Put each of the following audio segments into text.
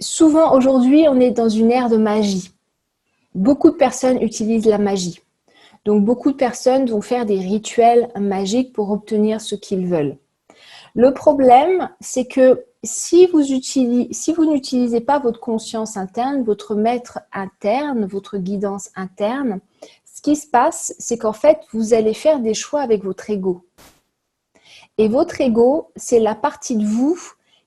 Souvent, aujourd'hui, on est dans une ère de magie. Beaucoup de personnes utilisent la magie. Donc, beaucoup de personnes vont faire des rituels magiques pour obtenir ce qu'ils veulent. Le problème, c'est que si vous n'utilisez pas votre conscience interne, votre maître interne, votre guidance interne, ce qui se passe, c'est qu'en fait, vous allez faire des choix avec votre ego. Et votre ego, c'est la partie de vous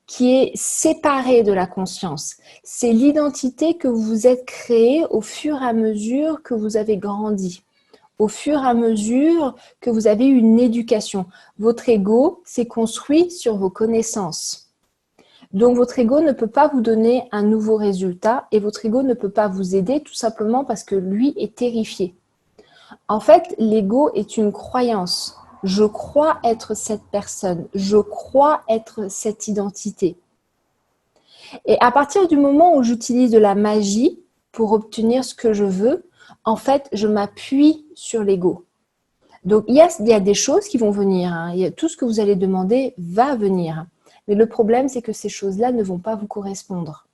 qui est séparée de la conscience. C'est l'identité que vous vous êtes créée au fur et à mesure que vous avez grandi, au fur et à mesure que vous avez eu une éducation. Votre ego s'est construit sur vos connaissances. Donc, votre ego ne peut pas vous donner un nouveau résultat et votre ego ne peut pas vous aider tout simplement parce que lui est terrifié. En fait, l'ego est une croyance. Je crois être cette personne. Je crois être cette identité. Et à partir du moment où j'utilise de la magie pour obtenir ce que je veux, en fait, je m'appuie sur l'ego. Donc, il y a des choses qui vont venir. Tout ce que vous allez demander va venir. Mais le problème, c'est que ces choses-là ne vont pas vous correspondre.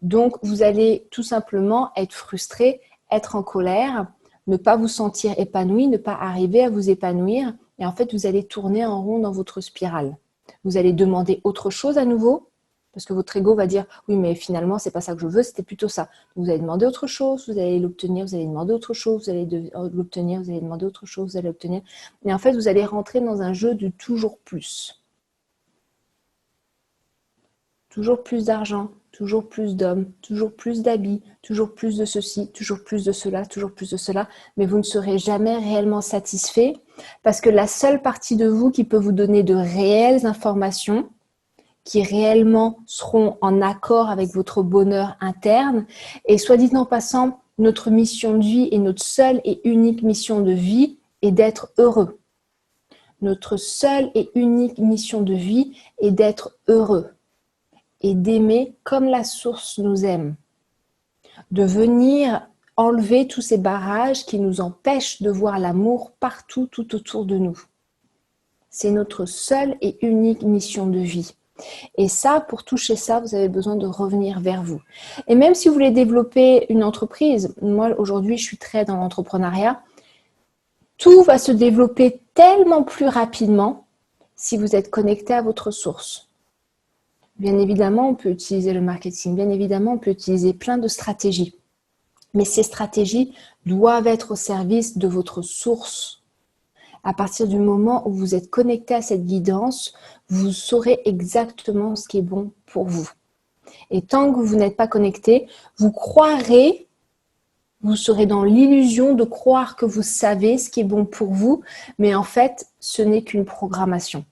Donc, vous allez tout simplement être frustré, être en colère, ne pas vous sentir épanoui, ne pas arriver à vous épanouir. Et en fait, vous allez tourner en rond dans votre spirale. Vous allez demander autre chose à nouveau, parce que votre ego va dire « Oui, mais finalement, c'est pas ça que je veux, c'était plutôt ça. » Vous allez demander autre chose, vous allez l'obtenir, vous allez demander autre chose, vous allez l'obtenir, vous allez demander autre chose, vous allez l'obtenir. Et en fait, vous allez rentrer dans un jeu de toujours plus. Toujours plus d'argent, toujours plus d'hommes, toujours plus d'habits, toujours plus de ceci, toujours plus de cela, toujours plus de cela. Mais vous ne serez jamais réellement satisfait parce que la seule partie de vous qui peut vous donner de réelles informations, qui réellement seront en accord avec votre bonheur interne, et soit dit en passant, notre mission de vie et notre seule et unique mission de vie est d'être heureux. Notre seule et unique mission de vie est d'être heureux et d'aimer comme la source nous aime. De venir enlever tous ces barrages qui nous empêchent de voir l'amour partout, tout autour de nous. C'est notre seule et unique mission de vie. Et ça, pour toucher ça, vous avez besoin de revenir vers vous. Et même si vous voulez développer une entreprise, moi aujourd'hui je suis très dans l'entrepreneuriat, tout va se développer tellement plus rapidement si vous êtes connecté à votre source. Bien évidemment, on peut utiliser le marketing, bien évidemment, on peut utiliser plein de stratégies. Mais ces stratégies doivent être au service de votre source. À partir du moment où vous êtes connecté à cette guidance, vous saurez exactement ce qui est bon pour vous. Et tant que vous n'êtes pas connecté, vous croirez, vous serez dans l'illusion de croire que vous savez ce qui est bon pour vous, mais en fait, ce n'est qu'une programmation.